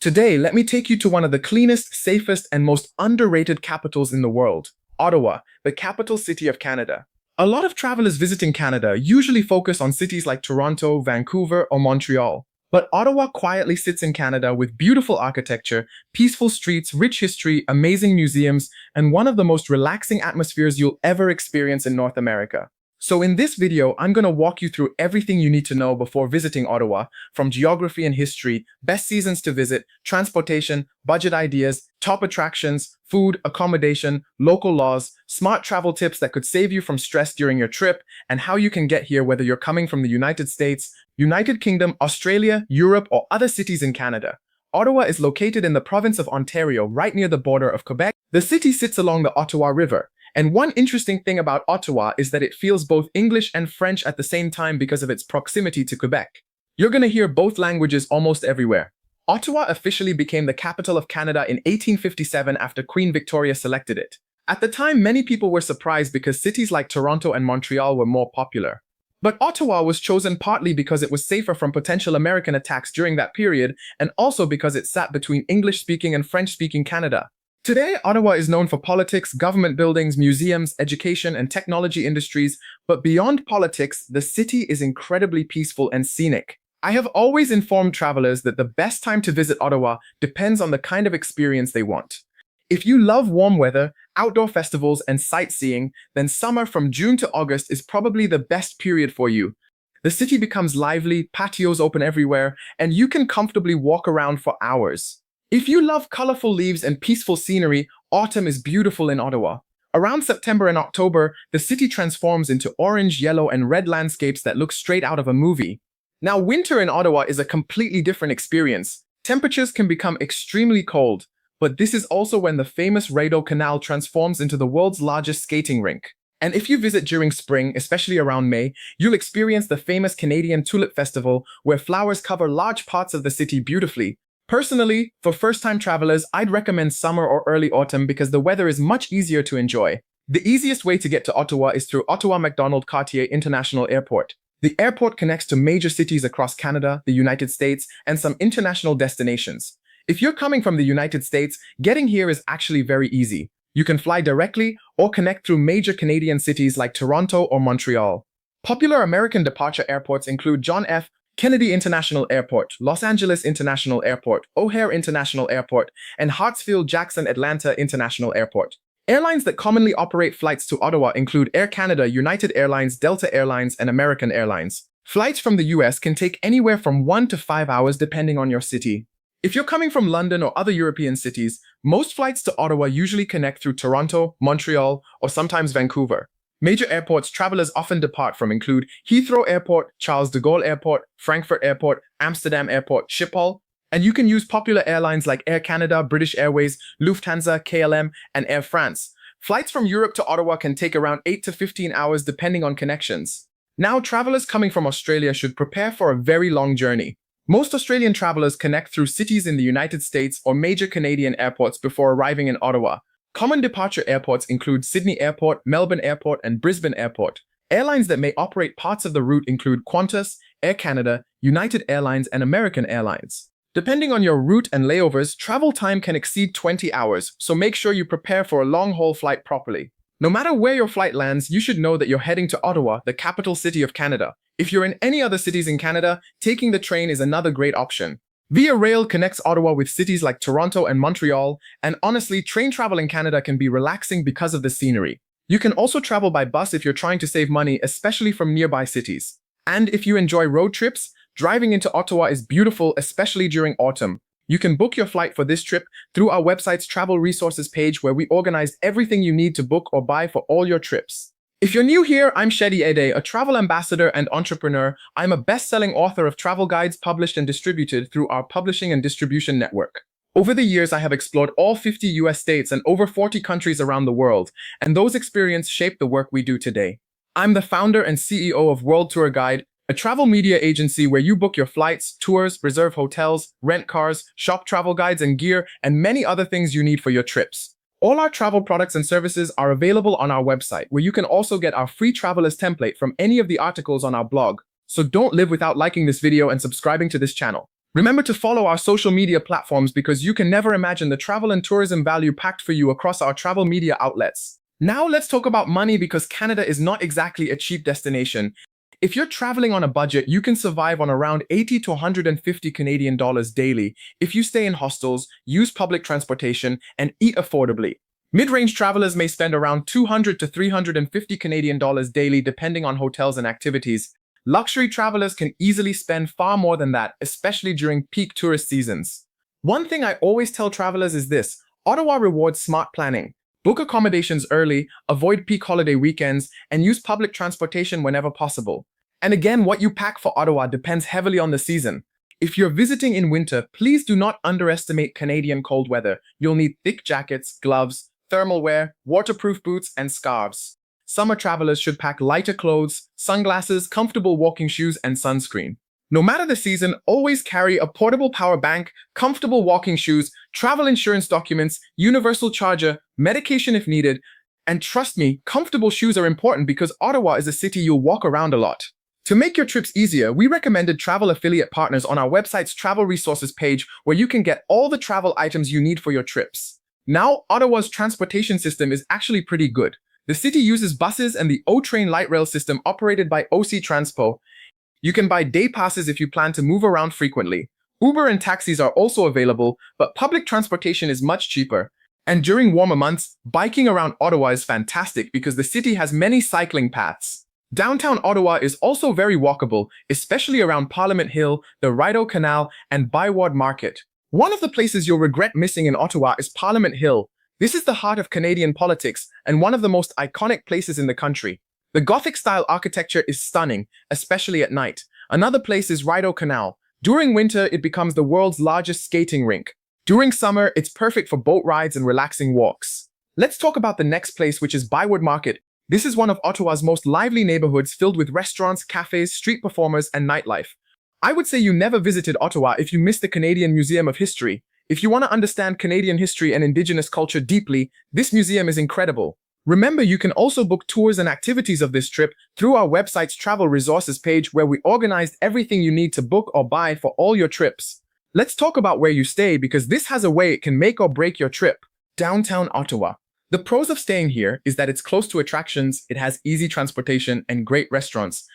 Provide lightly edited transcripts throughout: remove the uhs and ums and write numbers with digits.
Today, let me take you to one of the cleanest, safest, and most underrated capitals in the world, Ottawa, the capital city of Canada. A lot of travelers visiting Canada usually focus on cities like Toronto, Vancouver, or Montreal. But Ottawa quietly sits in Canada with beautiful architecture, peaceful streets, rich history, amazing museums, and one of the most relaxing atmospheres you'll ever experience in North America. So in this video, I'm going to walk you through everything you need to know before visiting Ottawa, from geography and history, best seasons to visit, transportation, budget ideas, top attractions, food, accommodation, local laws, smart travel tips that could save you from stress during your trip, and how you can get here whether you're coming from the United States, United Kingdom, Australia, Europe, or other cities in Canada. Ottawa is located in the province of Ontario, right near the border of Quebec. The city sits along the Ottawa River. And one interesting thing about Ottawa is that it feels both English and French at the same time because of its proximity to Quebec. You're going to hear both languages almost everywhere. Ottawa officially became the capital of Canada in 1857 after Queen Victoria selected it. At the time, many people were surprised because cities like Toronto and Montreal were more popular. But Ottawa was chosen partly because it was safer from potential American attacks during that period, and also because it sat between English-speaking and French-speaking Canada. Today, Ottawa is known for politics, government buildings, museums, education, and technology industries, but beyond politics, the city is incredibly peaceful and scenic. I have always informed travelers that the best time to visit Ottawa depends on the kind of experience they want. If you love warm weather, outdoor festivals, and sightseeing, then summer from June to August is probably the best period for you. The city becomes lively, patios open everywhere, and you can comfortably walk around for hours. If you love colorful leaves and peaceful scenery, autumn is beautiful in Ottawa. Around September and October, the city transforms into orange, yellow, and red landscapes that look straight out of a movie. Now, winter in Ottawa is a completely different experience. Temperatures can become extremely cold, but this is also when the famous Rideau Canal transforms into the world's largest skating rink. And if you visit during spring, especially around May, you'll experience the famous Canadian Tulip Festival, where flowers cover large parts of the city beautifully. Personally, for first-time travelers, I'd recommend summer or early autumn because the weather is much easier to enjoy. The easiest way to get to Ottawa is through Ottawa Macdonald-Cartier International Airport. The airport connects to major cities across Canada, the United States, and some international destinations. If you're coming from the United States, getting here is actually very easy. You can fly directly or connect through major Canadian cities like Toronto or Montreal. Popular American departure airports include John F. Kennedy International Airport, Los Angeles International Airport, O'Hare International Airport, and Hartsfield-Jackson Atlanta International Airport. Airlines that commonly operate flights to Ottawa include Air Canada, United Airlines, Delta Airlines, and American Airlines. Flights from the US can take anywhere from 1 to 5 hours depending on your city. If you're coming from London or other European cities, most flights to Ottawa usually connect through Toronto, Montreal, or sometimes Vancouver. Major airports travelers often depart from include Heathrow Airport, Charles de Gaulle Airport, Frankfurt Airport, Amsterdam Airport, Schiphol, and you can use popular airlines like Air Canada, British Airways, Lufthansa, KLM, and Air France. Flights from Europe to Ottawa can take around 8 to 15 hours depending on connections. Now, travelers coming from Australia should prepare for a very long journey. Most Australian travelers connect through cities in the United States or major Canadian airports before arriving in Ottawa. Common departure airports include Sydney Airport, Melbourne Airport, and Brisbane Airport. Airlines that may operate parts of the route include Qantas, Air Canada, United Airlines, and American Airlines. Depending on your route and layovers, travel time can exceed 20 hours, so make sure you prepare for a long-haul flight properly. No matter where your flight lands, you should know that you're heading to Ottawa, the capital city of Canada. If you're in any other cities in Canada, taking the train is another great option. Via Rail connects Ottawa with cities like Toronto and Montreal, and honestly, train travel in Canada can be relaxing because of the scenery. You can also travel by bus if you're trying to save money, especially from nearby cities. And if you enjoy road trips, driving into Ottawa is beautiful, especially during autumn. You can book your flight for this trip through our website's travel resources page where we organize everything you need to book or buy for all your trips. If you're new here, I'm Shedi Ede, a travel ambassador and entrepreneur. I'm a best-selling author of travel guides published and distributed through our publishing and distribution network. Over the years, I have explored all 50 US states and over 40 countries around the world, and those experiences shape the work we do today. I'm the founder and CEO of WorldTourGuide, a travel media agency where you book your flights, tours, reserve hotels, rent cars, shop travel guides and gear, and many other things you need for your trips. All our travel products and services are available on our website, where you can also get our free traveler's template from any of the articles on our blog. So don't live without liking this video and subscribing to this channel. Remember to follow our social media platforms because you can never imagine the travel and tourism value packed for you across our travel media outlets. Now let's talk about money because Canada is not exactly a cheap destination. If you're traveling on a budget, you can survive on around 80 to 150 Canadian dollars daily if you stay in hostels, use public transportation, and eat affordably. Mid-range travelers may spend around 200 to 350 Canadian dollars daily depending on hotels and activities. Luxury travelers can easily spend far more than that, especially during peak tourist seasons. One thing I always tell travelers is this: Ottawa rewards smart planning. Book accommodations early, avoid peak holiday weekends, and use public transportation whenever possible. And again, what you pack for Ottawa depends heavily on the season. If you're visiting in winter, please do not underestimate Canadian cold weather. You'll need thick jackets, gloves, thermal wear, waterproof boots, and scarves. Summer travelers should pack lighter clothes, sunglasses, comfortable walking shoes, and sunscreen. No matter the season, always carry a portable power bank, comfortable walking shoes, travel insurance documents, universal charger, medication if needed, and trust me, comfortable shoes are important because Ottawa is a city you'll walk around a lot. To make your trips easier, we recommended travel affiliate partners on our website's travel resources page where you can get all the travel items you need for your trips. Now, Ottawa's transportation system is actually pretty good. The city uses buses and the O-Train light rail system operated by OC Transpo. You can buy day passes if you plan to move around frequently. Uber and taxis are also available, but public transportation is much cheaper. And during warmer months, biking around Ottawa is fantastic because the city has many cycling paths. Downtown Ottawa is also very walkable, especially around Parliament Hill, the Rideau Canal, and Byward Market. One of the places you'll regret missing in Ottawa is Parliament Hill. This is the heart of Canadian politics and one of the most iconic places in the country. The Gothic-style architecture is stunning, especially at night. Another place is Rideau Canal. During winter, it becomes the world's largest skating rink. During summer, it's perfect for boat rides and relaxing walks. Let's talk about the next place, which is Byward Market. This is one of Ottawa's most lively neighborhoods filled with restaurants, cafes, street performers, and nightlife. I would say you never visited Ottawa if you missed the Canadian Museum of History. If you want to understand Canadian history and Indigenous culture deeply, this museum is incredible. Remember, you can also book tours and activities of this trip through our website's travel resources page where we organized everything you need to book or buy for all your trips. Let's talk about where you stay because this has a way it can make or break your trip. Downtown Ottawa. The pros of staying here is that it's close to attractions, it has easy transportation, and great restaurants.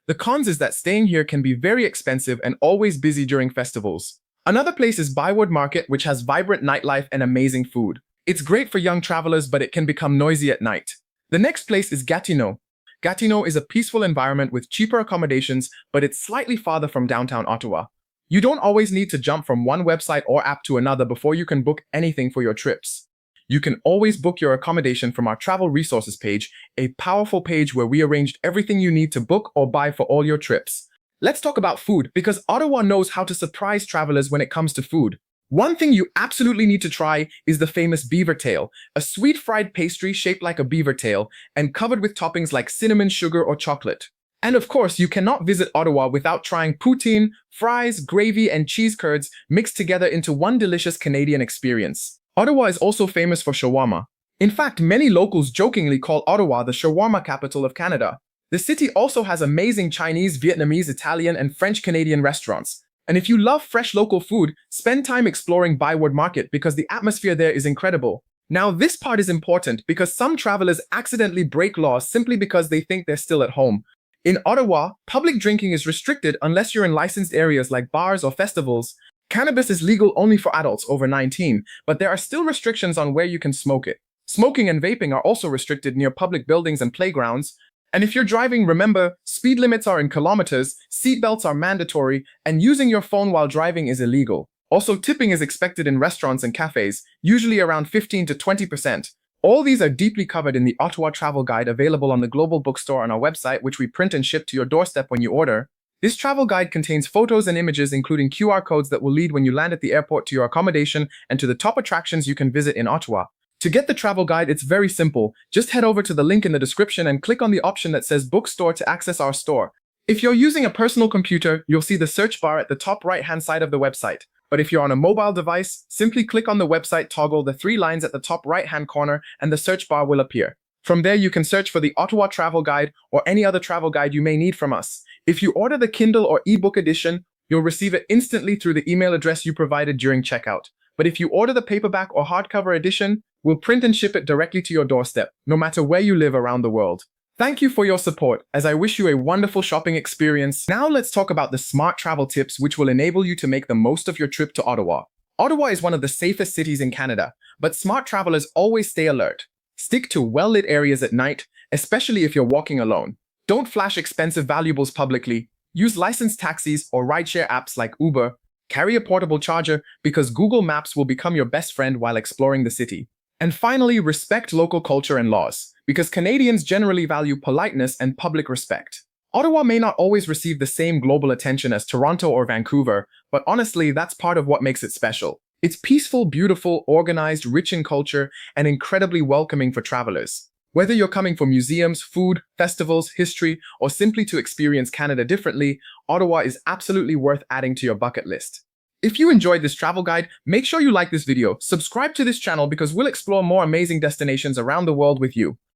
The cons is that staying here can be very expensive and always busy during festivals. Another place is Byward Market, which has vibrant nightlife and amazing food. It's great for young travelers, but it can become noisy at night. The next place is Gatineau. Gatineau is a peaceful environment with cheaper accommodations, but it's slightly farther from downtown Ottawa. You don't always need to jump from one website or app to another before you can book anything for your trips. You can always book your accommodation from our travel resources page, a powerful page where we arranged everything you need to book or buy for all your trips. Let's talk about food, because Ottawa knows how to surprise travelers when it comes to food. One thing you absolutely need to try is the famous beaver tail, a sweet fried pastry shaped like a beaver tail and covered with toppings like cinnamon, sugar, or chocolate. And of course, you cannot visit Ottawa without trying poutine, fries, gravy, and cheese curds mixed together into one delicious Canadian experience. Ottawa is also famous for shawarma. In fact, many locals jokingly call Ottawa the shawarma capital of Canada. The city also has amazing Chinese, Vietnamese, Italian, and French-Canadian restaurants. And if you love fresh local food, spend time exploring Byward Market because the atmosphere there is incredible. Now, this part is important because some travelers accidentally break laws simply because they think they're still at home. In Ottawa, public drinking is restricted unless you're in licensed areas like bars or festivals. Cannabis is legal only for adults over 19, but there are still restrictions on where you can smoke it. Smoking and vaping are also restricted near public buildings and playgrounds. And if you're driving, remember, speed limits are in kilometers, seatbelts are mandatory, and using your phone while driving is illegal. Also, tipping is expected in restaurants and cafes, usually around 15 to 20%. All these are deeply covered in the Ottawa Travel Guide available on the Global Bookstore on our website, which we print and ship to your doorstep when you order. This travel guide contains photos and images, including QR codes that will lead when you land at the airport to your accommodation and to the top attractions you can visit in Ottawa. To get the travel guide, it's very simple. Just head over to the link in the description and click on the option that says Bookstore to access our store. If you're using a personal computer, you'll see the search bar at the top right-hand side of the website. But if you're on a mobile device, simply click on the website, toggle the 3 lines at the top right-hand corner, and the search bar will appear. From there, you can search for the Ottawa Travel Guide or any other travel guide you may need from us. If you order the Kindle or ebook edition, You'll receive it instantly through the email address you provided during checkout. But if you order the paperback or hardcover edition, we'll print and ship it directly to your doorstep, no matter where you live around the world. Thank you for your support, as I wish you a wonderful shopping experience. Now let's talk about the smart travel tips which will enable you to make the most of your trip to Ottawa. Ottawa is one of the safest cities in Canada, but smart travelers always stay alert. Stick to well-lit areas at night, especially if you're walking alone. Don't flash expensive valuables publicly. Use licensed taxis or rideshare apps like Uber. Carry a portable charger because Google Maps will become your best friend while exploring the city. And finally, respect local culture and laws, because Canadians generally value politeness and public respect. Ottawa may not always receive the same global attention as Toronto or Vancouver, but honestly, that's part of what makes it special. It's peaceful, beautiful, organized, rich in culture, and incredibly welcoming for travelers. Whether you're coming for museums, food, festivals, history, or simply to experience Canada differently, Ottawa is absolutely worth adding to your bucket list. If you enjoyed this travel guide, make sure you like this video, subscribe to this channel because we'll explore more amazing destinations around the world with you.